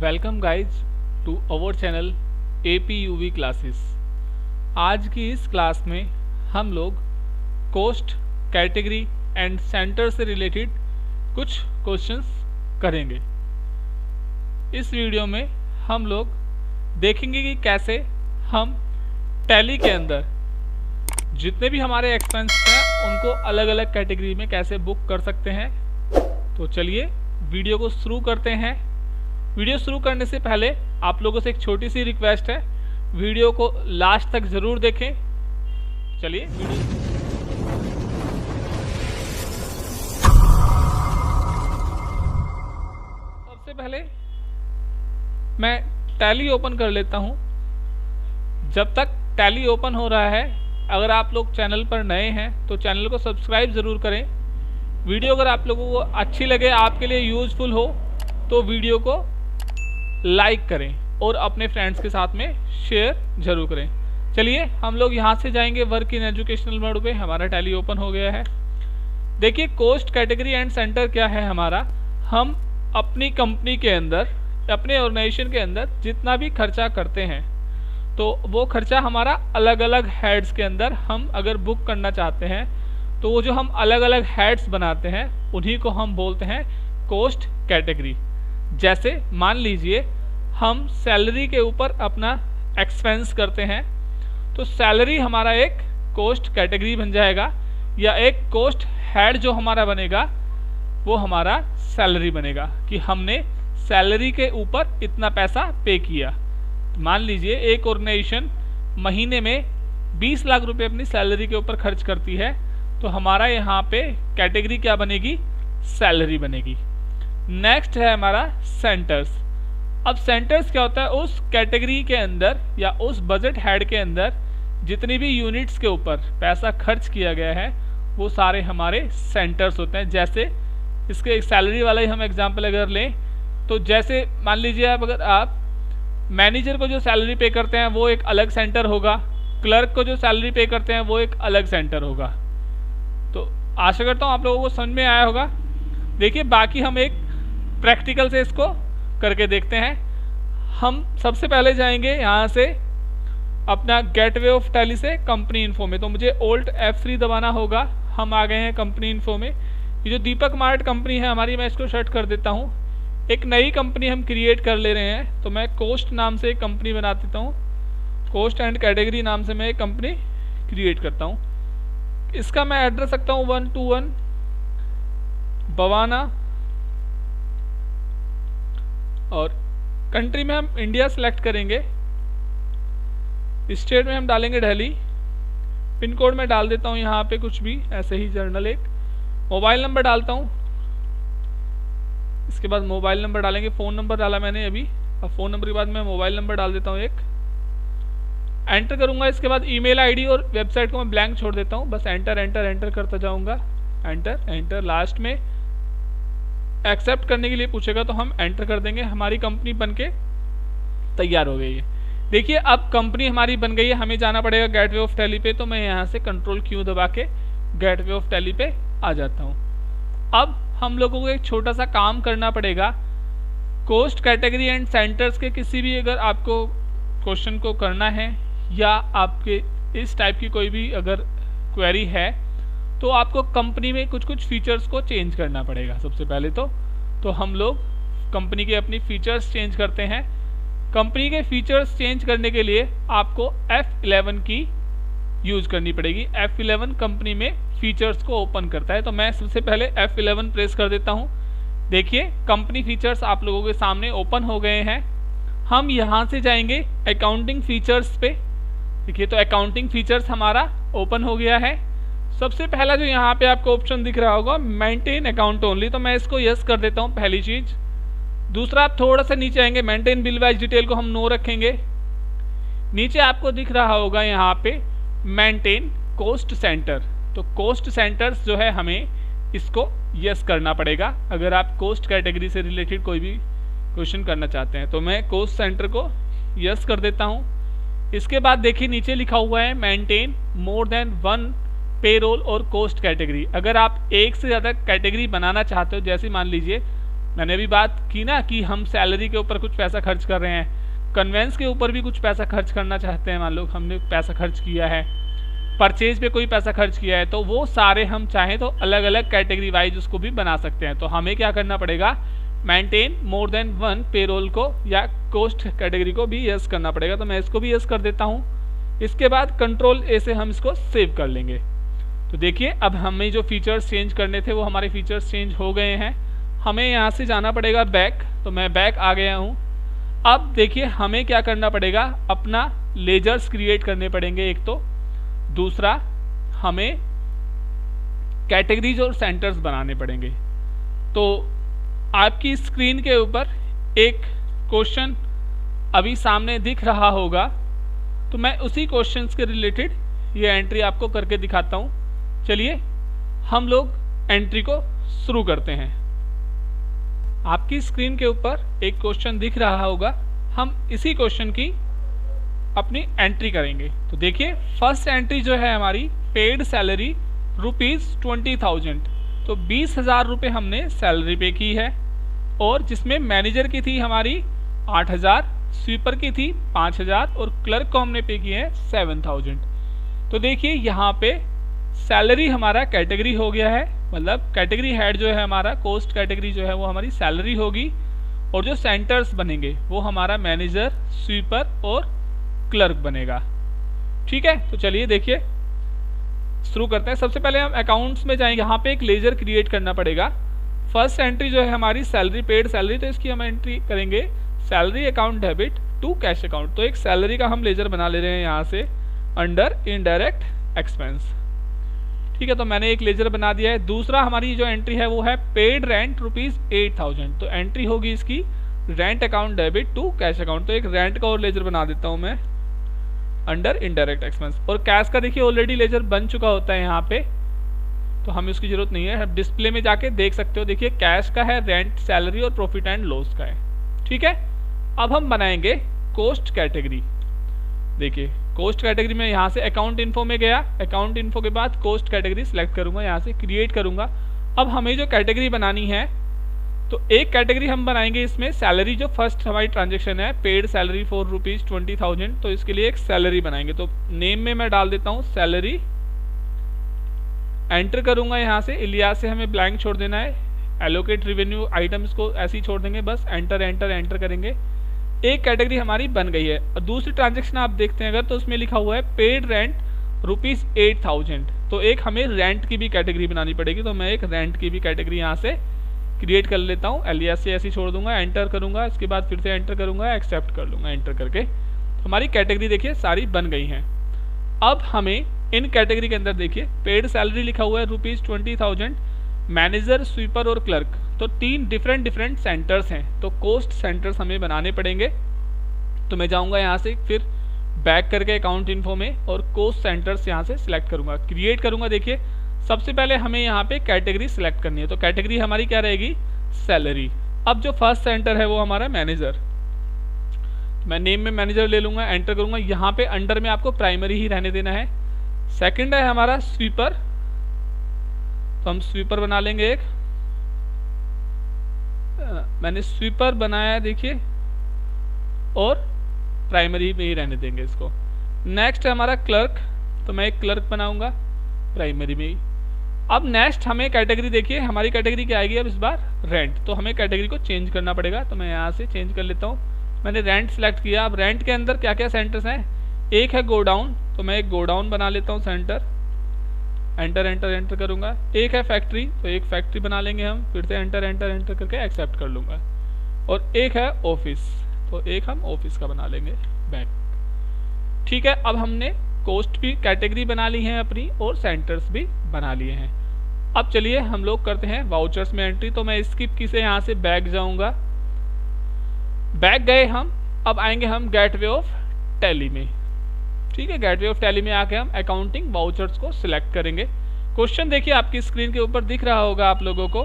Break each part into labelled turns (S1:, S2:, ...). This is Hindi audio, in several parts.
S1: Welcome guys to our channel APUV classes. आज की इस क्लास में हम लोग कोस्ट, कैटेगरी एंड सेंटर से रिलेटेड कुछ क्वेश्चंस करेंगे। इस वीडियो में हम लोग देखेंगे कि कैसे हम टैली के अंदर जितने भी हमारे एक्सपेंस हैं उनको अलग अलग कैटेगरी में कैसे बुक कर सकते हैं। तो चलिए वीडियो को शुरू करते हैं। वीडियो शुरू करने से पहले आप लोगों से एक छोटी सी रिक्वेस्ट है, वीडियो को लास्ट तक जरूर देखें। चलिए सबसे पहले मैं टैली ओपन कर लेता हूं। जब तक टैली ओपन हो रहा है, अगर आप लोग चैनल पर नए हैं तो चैनल को सब्सक्राइब ज़रूर करें। वीडियो अगर आप लोगों को अच्छी लगे, आपके लिए यूज़फुल हो, तो वीडियो को लाइक करें और अपने फ्रेंड्स के साथ में शेयर जरूर करें। चलिए हम लोग यहाँ से जाएंगे वर्क इन एजुकेशनल मोड पे। हमारा टैली ओपन हो गया है। देखिए कोस्ट, कैटेगरी एंड सेंटर क्या है हमारा। हम अपनी कंपनी के अंदर, अपने ऑर्गेनाइजेशन के अंदर जितना भी खर्चा करते हैं तो वो खर्चा हमारा अलग अलग हेड्स के अंदर हम अगर बुक करना चाहते हैं तो वो जो हम अलग अलग हेड्स बनाते हैं उन्हीं को हम बोलते हैं कोस्ट कैटेगरी। जैसे मान लीजिए हम सैलरी के ऊपर अपना एक्सपेंस करते हैं तो सैलरी हमारा एक कोस्ट कैटेगरी बन जाएगा, या एक कोस्ट हेड जो हमारा बनेगा वो हमारा सैलरी बनेगा कि हमने सैलरी के ऊपर इतना पैसा पे किया। मान लीजिए एक ऑर्गेनाइजेशन महीने में 20 लाख रुपए अपनी सैलरी के ऊपर खर्च करती है तो हमारा यहाँ पे कैटेगरी क्या बनेगी, सैलरी बनेगी। नेक्स्ट है हमारा सेंटर्स। अब सेंटर्स क्या होता है, उस कैटेगरी के अंदर या उस बजट हेड के अंदर जितनी भी यूनिट्स के ऊपर पैसा खर्च किया गया है वो सारे हमारे सेंटर्स होते हैं। जैसे इसके सैलरी वाला ही हम एग्जांपल अगर लें तो जैसे मान लीजिए अगर आप मैनेजर को जो सैलरी पे करते हैं वो एक अलग सेंटर होगा, क्लर्क को जो सैलरी पे करते हैं वो एक अलग सेंटर होगा। तो आशा करता हूँ आप लोगों को समझ में आया होगा। देखिए बाकी हम एक प्रैक्टिकल से इसको करके देखते हैं। हम सबसे पहले जाएंगे यहाँ से अपना गेटवे ऑफ टैली से कंपनी इन्फो में। तो मुझे Alt F3 दबाना होगा। हम आ गए हैं कंपनी इन्फो में। ये जो दीपक मार्ट कंपनी है हमारी, मैं इसको शट कर देता हूँ। एक नई कंपनी हम क्रिएट कर ले रहे हैं तो मैं कोस्ट नाम से एक कंपनी बना देता हूँ। कोस्ट एंड कैटेगरी नाम से मैं एक कंपनी क्रिएट करता हूँ। इसका मैं एड्रेस रखता हूँ 121 बवाना, और कंट्री में हम इंडिया सेलेक्ट करेंगे। स्टेट में हम डालेंगे दिल्ली। पिन कोड में डाल देता हूँ यहाँ पे कुछ भी ऐसे ही जनरल एक। मोबाइल नंबर डालता हूँ, इसके बाद मोबाइल नंबर डालेंगे। फ़ोन नंबर डाला मैंने अभी, अब फ़ोन नंबर के बाद मैं मोबाइल नंबर डाल देता हूँ एक। एंटर करूँगा। इसके बाद ईमेल आईडी और वेबसाइट को मैं ब्लैंक छोड़ देता हूँ। बस एंटर एंटर एंटर करता जाऊँगा। एंटर एंटर, लास्ट में एक्सेप्ट करने के लिए पूछेगा तो हम एंटर कर देंगे। हमारी कंपनी बनके तैयार हो गई है। देखिए अब कंपनी हमारी बन गई है। हमें जाना पड़ेगा गेटवे ऑफ टैली पे, तो मैं यहाँ से Ctrl+Q दबा के गेटवे ऑफ टैली पे आ जाता हूँ। अब हम लोगों को एक छोटा सा काम करना पड़ेगा। कोस्ट, कैटेगरी एंड सेंटर्स के किसी भी अगर आपको क्वेश्चन को करना है या आपके इस टाइप की कोई भी अगर क्वेरी है तो आपको कंपनी में कुछ कुछ फीचर्स को चेंज करना पड़ेगा। सबसे पहले तो हम लोग कंपनी के अपनी फीचर्स चेंज करते हैं। कंपनी के फीचर्स चेंज करने के लिए आपको F11 की यूज़ करनी पड़ेगी। F11 कंपनी में फीचर्स को ओपन करता है। तो मैं सबसे पहले F11 प्रेस कर देता हूँ। देखिए कंपनी फीचर्स आप लोगों के सामने ओपन हो गए हैं। हम यहाँ से जाएंगे अकाउंटिंग फीचर्स पे। देखिए तो अकाउंटिंग फीचर्स हमारा ओपन हो गया है। सबसे पहला जो यहाँ पे आपको ऑप्शन दिख रहा होगा मेंटेन अकाउंट ओनली, तो मैं इसको यस कर देता हूँ, पहली चीज़। दूसरा आप थोड़ा सा नीचे आएंगे, मेंटेन बिल वाइज डिटेल को हम नो रखेंगे। नीचे आपको दिख रहा होगा यहाँ पे मेंटेन कोस्ट सेंटर, तो कोस्ट सेंटर्स जो है हमें इसको यस करना पड़ेगा अगर आप कोस्ट कैटेगरी से रिलेटेड कोई भी क्वेश्चन करना चाहते हैं। तो मैं कोस्ट सेंटर को यस कर देता हूँ। इसके बाद देखिए नीचे लिखा हुआ है मेंटेन मोर देन 1 पेरोल और कोस्ट कैटेगरी। अगर आप एक से ज़्यादा कैटेगरी बनाना चाहते हो, जैसे मान लीजिए मैंने अभी बात की ना कि हम सैलरी के ऊपर कुछ पैसा खर्च कर रहे हैं, कन्वेंस के ऊपर भी कुछ पैसा खर्च करना चाहते हैं, मान लो हमने पैसा खर्च किया है, परचेज पे कोई पैसा खर्च किया है, तो वो सारे हम चाहें तो अलग अलग कैटेगरी वाइज उसको भी बना सकते हैं। तो हमें क्या करना पड़ेगा, maintain more than one payroll को या कोस्ट कैटेगरी को भी यस करना पड़ेगा। तो मैं इसको भी यस कर देता हूँ। इसके बाद कंट्रोल ए से हम इसको सेव कर लेंगे। तो देखिए अब हमें जो फीचर्स चेंज करने थे वो हमारे फीचर्स चेंज हो गए हैं। हमें यहाँ से जाना पड़ेगा बैक, तो मैं बैक आ गया हूँ। अब देखिए हमें क्या करना पड़ेगा, अपना लेजर्स क्रिएट करने पड़ेंगे एक तो, दूसरा हमें कैटेगरीज और सेंटर्स बनाने पड़ेंगे। तो आपकी स्क्रीन के ऊपर एक क्वेश्चन अभी सामने दिख रहा होगा, तो मैं उसी क्वेश्चंस के रिलेटेड ये एंट्री आपको करके दिखाता हूँ। चलिए हम लोग एंट्री को शुरू करते हैं। आपकी स्क्रीन के ऊपर एक क्वेश्चन दिख रहा होगा, हम इसी क्वेश्चन की अपनी एंट्री करेंगे। तो देखिए फर्स्ट एंट्री जो है हमारी, पेड सैलरी ₹20,000, तो 20,000 रुपये हमने सैलरी पे की है, और जिसमें मैनेजर की थी हमारी 8,000, स्वीपर की थी 5,000 और क्लर्क को हमने पे की है 7,000। तो देखिए यहाँ पे सैलरी हमारा कैटेगरी हो गया है, मतलब कैटेगरी हेड जो है हमारा, कोस्ट कैटेगरी जो है वो हमारी सैलरी होगी, और जो सेंटर्स बनेंगे वो हमारा मैनेजर, स्वीपर और क्लर्क बनेगा। ठीक है, तो चलिए देखिए शुरू करते हैं। सबसे पहले हम अकाउंट्स में जाएंगे, यहाँ पे एक लेजर क्रिएट करना पड़ेगा। फर्स्ट एंट्री जो है हमारी सैलरी, पेड सैलरी, तो इसकी हम एंट्री करेंगे salary account debit to cash account. तो एक सैलरी का हम लेजर बना ले रहे हैं यहाँ से अंडर इनडायरेक्ट एक्सपेंस। ठीक है, तो मैंने एक लेजर बना दिया है। दूसरा हमारी जो एंट्री है वो है पेड रेंट ₹8,000, तो एंट्री होगी इसकी rent account debit to cash account. तो एक रेंट का और लेजर बना देता हूँ मैं अंडर इनडायरेक्ट एक्सपेंस। और कैश का देखिए ऑलरेडी लेजर बन चुका होता है यहाँ पे, तो हमें उसकी जरूरत नहीं है। आप डिस्प्ले में जाके देख सकते हो, देखिए कैश का है, रेंट, सैलरी और प्रॉफिट एंड लॉस का है। ठीक है, अब हम बनाएंगे कोस्ट कैटेगरी। देखिए कोस्ट कैटेगरी में यहाँ से अकाउंट इन्फो में गया, अकाउंट इन्फो के बाद कोस्ट कैटेगरी सिलेक्ट करूंगा, यहाँ से क्रिएट करूंगा। अब हमें जो कैटेगरी बनानी है, तो एक कैटेगरी हम बनाएंगे इसमें सैलरी, जो फर्स्ट हमारी ट्रांजेक्शन है पेड सैलरी फॉर ₹20,000, तो इसके लिए एक सैलरी बनाएंगे। तो नेम में मैं डाल देता हूँ सैलरी, एंटर करूंगा यहाँ से, इलियास से हमें ब्लैंक छोड़ देना है, एलोकेट रेवेन्यू आइटम्स को ऐसे ही छोड़ देंगे, बस एंटर एंटर एंटर करेंगे। एक कैटेगरी हमारी बन गई है। और दूसरी ट्रांजेक्शन आप देखते हैं अगर, तो उसमें लिखा हुआ है पेड रेंट ₹8,000, तो एक हमें रेंट की भी कैटेगरी बनानी पड़ेगी। तो मैं एक रेंट की भी कैटेगरी यहाँ से क्रिएट कर लेता हूँ, एलियास से ऐसे छोड़ दूंगा, एंटर करूंगा, इसके बाद फिर से एंटर करूंगा, एक्सेप्ट कर लूँगा एंटर करके। हमारी कैटेगरी देखिए सारी बन गई हैं। अब हमें इन कैटेगरी के अंदर देखिए पेड सैलरी लिखा हुआ है ₹20,000, मैनेजर, स्वीपर और क्लर्क, तो 3 डिफरेंट सेंटर्स हैं, तो कोस्ट सेंटर्स हमें बनाने पड़ेंगे। तो मैं जाऊंगा यहाँ से फिर बैक करके अकाउंट इन्फो में, और कोस्ट सेंटर्स यहाँ से सिलेक्ट करूंगा, क्रिएट करूंगा। देखिए सबसे पहले हमें यहाँ पे कैटेगरी सिलेक्ट करनी है, तो कैटेगरी हमारी क्या रहेगी, सैलरी। अब जो फर्स्ट सेंटर है वो हमारा मैनेजर, मैं नेम में मैनेजर ले लूंगा, एंटर करूंगा। यहाँ पे अंडर में आपको प्राइमरी ही रहने देना है। सेकंड है हमारा स्वीपर, तो हम स्वीपर बना लेंगे एक, मैंने स्वीपर बनाया देखिए, और प्राइमरी में ही रहने देंगे इसको। नेक्स्ट है हमारा क्लर्क, तो मैं एक क्लर्क बनाऊंगा प्राइमरी में ही। अब नेक्स्ट हमें कैटेगरी देखिए, हमारी कैटेगरी क्या आएगी अब इस बार, रेंट, तो हमें कैटेगरी को चेंज करना पड़ेगा। तो मैं यहाँ से चेंज कर लेता हूँ, मैंने रेंट सेलेक्ट किया। अब रेंट के अंदर क्या क्या सेंटर्स हैं, एक है गोडाउन, तो मैं एक गोडाउन बना लेता हूँ सेंटर, एंटर एंटर एंटर करूंगा। एक है फैक्ट्री, तो एक फैक्ट्री बना लेंगे हम, फिर से एंटर एंटर एंटर करके एक्सेप्ट कर लूंगा। और एक है ऑफिस, तो एक हम ऑफिस का बना लेंगे बैक। ठीक है, अब हमने कोस्ट भी कैटेगरी बना ली है अपनी, और सेंटर्स भी बना लिए हैं। अब चलिए हम लोग करते हैं वाउचर्स में एंट्री। तो मैं स्किप की से यहाँ से बैक जाऊंगा, बैक गए हम, अब आएंगे हम गेटवे ऑफ टैली में। ठीक है, गेटवे ऑफ टैली में आके हम अकाउंटिंग वाउचर्स को सिलेक्ट करेंगे। क्वेश्चन देखिए आपकी स्क्रीन के ऊपर दिख रहा होगा आप लोगों को,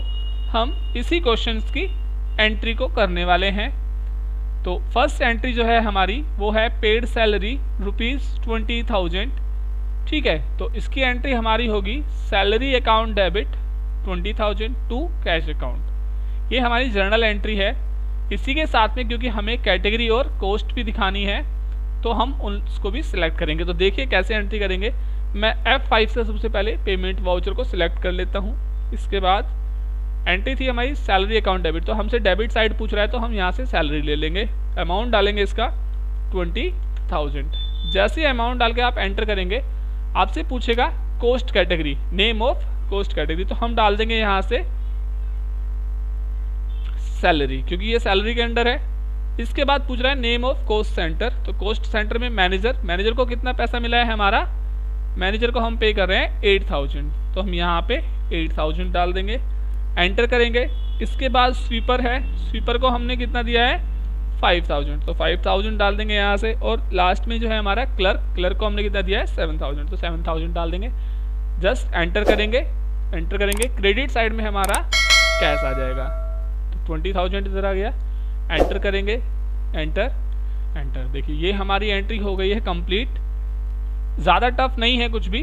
S1: हम इसी क्वेश्चंस की एंट्री को करने वाले हैं। तो फर्स्ट एंट्री जो है हमारी वो है पेड सैलरी ₹20,000। ठीक है, तो इसकी एंट्री हमारी होगी salary account debit 20,000 to cash account. ये हमारी जर्नल एंट्री है। इसी के साथ में क्योंकि हमें कैटेगरी और कोस्ट भी दिखानी है तो हम उसको भी सिलेक्ट करेंगे। तो देखिए कैसे एंट्री करेंगे। मैं F5 से सबसे पहले पेमेंट वाउचर को सिलेक्ट कर लेता हूँ। इसके बाद एंट्री थी हमारी सैलरी अकाउंट डेबिट, तो हमसे डेबिट साइड पूछ रहा है तो हम यहाँ से सैलरी ले लेंगे। अमाउंट डालेंगे इसका 20,000। जैसे अमाउंट डाल के आप एंटर करेंगे आपसे पूछेगा cost category, name of cost category, तो हम डाल देंगे यहाँ से सैलरी क्योंकि ये सैलरी के अंडर है। इसके बाद पूछ रहा है नेम ऑफ कोस्ट सेंटर, तो कोस्ट सेंटर में मैनेजर को कितना पैसा मिला है हमारा, मैनेजर को हम पे कर रहे हैं 8,000, तो हम यहाँ पे 8,000 डाल देंगे, एंटर करेंगे। इसके बाद स्वीपर है, स्वीपर को हमने कितना दिया है 5,000, तो 5,000 डाल देंगे यहाँ से। और लास्ट में जो है हमारा क्लर्क को हमने कितना दिया है 7,000, तो 7,000 डाल देंगे। जस्ट एंटर करेंगे, क्रेडिट साइड में हमारा कैश आ जाएगा, तो 20,000 इधर आ गया। एंटर करेंगे, एंटर। देखिए ये हमारी एंट्री हो गई है कंप्लीट। ज़्यादा टफ नहीं है कुछ भी,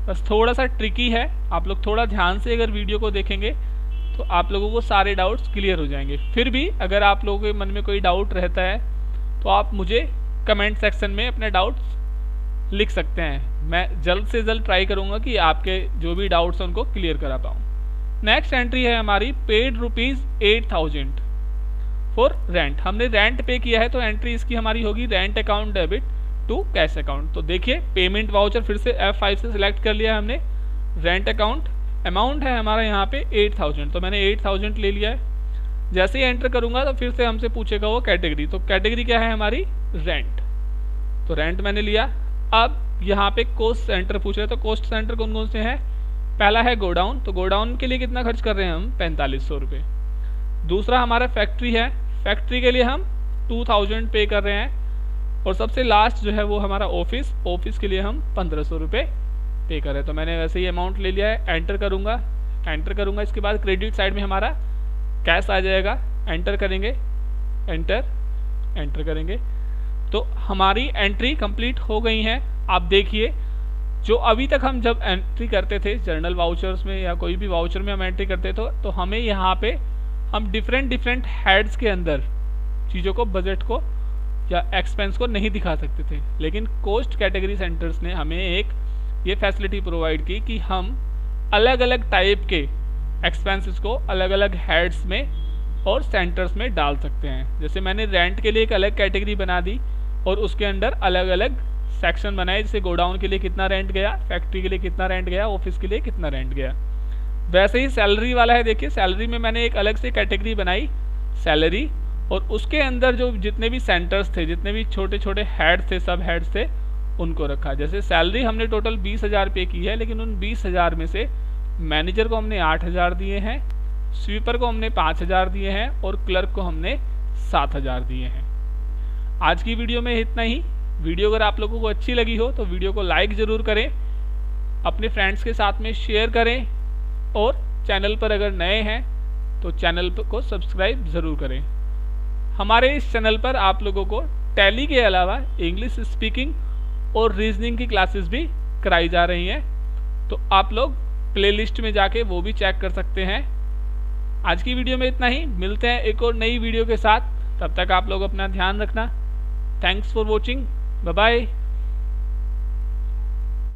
S1: बस थोड़ा सा ट्रिकी है। आप लोग थोड़ा ध्यान से अगर वीडियो को देखेंगे तो आप लोगों को सारे डाउट्स क्लियर हो जाएंगे। फिर भी अगर आप लोगों के मन में कोई डाउट रहता है तो आप मुझे कमेंट सेक्शन में अपने डाउट्स लिख सकते हैं। मैं जल्द से जल्द ट्राई करूँगा कि आपके जो भी डाउट्स हैं उनको क्लियर करा पाऊँ। नेक्स्ट एंट्री है हमारी पेड ₹8,000 फॉर रेंट। हमने रेंट पे किया है तो एंट्री इसकी हमारी होगी rent account debit to cash account. तो देखिए पेमेंट वाउचर फिर से F5 से सिलेक्ट कर लिया हमने। रेंट अकाउंट अमाउंट है हमारा यहाँ पे 8,000, तो मैंने 8,000 ले लिया है। जैसे ही एंटर करूँगा तो फिर से हमसे पूछेगा वो कैटेगरी, तो कैटेगरी क्या है हमारी रेंट, तो रेंट मैंने लिया। अब यहाँ पे कोस्ट सेंटर पूछ रहे हैं, तो कोस्ट सेंटर कौन कौन से हैं, पहला है गोडाउन, तो गोडाउन के लिए कितना खर्च कर रहे हैं हम 4,500 रुपये। दूसरा हमारा फैक्ट्री है, फैक्ट्री के लिए हम 2,000 पे कर रहे हैं। और सबसे लास्ट जो है वो हमारा ऑफिस के लिए हम 1,500 रुपये पे कर रहे हैं। तो मैंने वैसे ही अमाउंट ले लिया है। एंटर करूँगा, इसके बाद क्रेडिट साइड में हमारा कैश आ जाएगा। एंटर करेंगे, एंटर करेंगे, तो हमारी एंट्री कंप्लीट हो गई है। आप देखिए जो अभी तक हम जब एंट्री करते थे जर्नल वाउचर्स में या कोई भी वाउचर में हम एंट्री करते थे तो हमें यहाँ पे हम डिफरेंट हेड्स के अंदर चीज़ों को, बजट को या एक्सपेंस को नहीं दिखा सकते थे, लेकिन कोस्ट कैटेगरी सेंटर्स ने हमें एक ये फैसिलिटी प्रोवाइड की कि हम अलग अलग टाइप के एक्सपेंसेस को अलग अलग हेड्स में और सेंटर्स में डाल सकते हैं। जैसे मैंने रेंट के लिए एक अलग कैटेगरी बना दी और उसके अंदर अलग अलग सेक्शन बनाए, जैसे गोडाउन के लिए कितना रेंट गया, फैक्ट्री के लिए कितना रेंट गया, ऑफिस के लिए कितना रेंट गया। वैसे ही सैलरी वाला है, देखिए सैलरी में मैंने एक अलग से कैटेगरी बनाई सैलरी, और उसके अंदर जो जितने भी सेंटर्स थे, जितने भी छोटे छोटे हेड थे, सब हेड्स थे, उनको रखा। जैसे सैलरी हमने टोटल 20,000 पे की है, लेकिन उन 20,000 में से मैनेजर को हमने 8,000 दिए हैं, स्वीपर को हमने 5,000 दिए हैं और क्लर्क को हमने 7,000 दिए हैं। आज की वीडियो में इतना ही। वीडियो अगर आप लोगों को अच्छी लगी हो तो वीडियो को लाइक ज़रूर करें, अपने फ्रेंड्स के साथ में शेयर करें, और चैनल पर अगर नए हैं तो चैनल को सब्सक्राइब ज़रूर करें। हमारे इस चैनल पर आप लोगों को टैली के अलावा इंग्लिश स्पीकिंग और रीजनिंग की क्लासेस भी कराई जा रही हैं, तो आप लोग प्लेलिस्ट में जाके वो भी चेक कर सकते हैं। आज की वीडियो में इतना ही, मिलते हैं एक और नई वीडियो के साथ। तब तक आप लोग अपना ध्यान रखना। Thanks for watching, bye bye.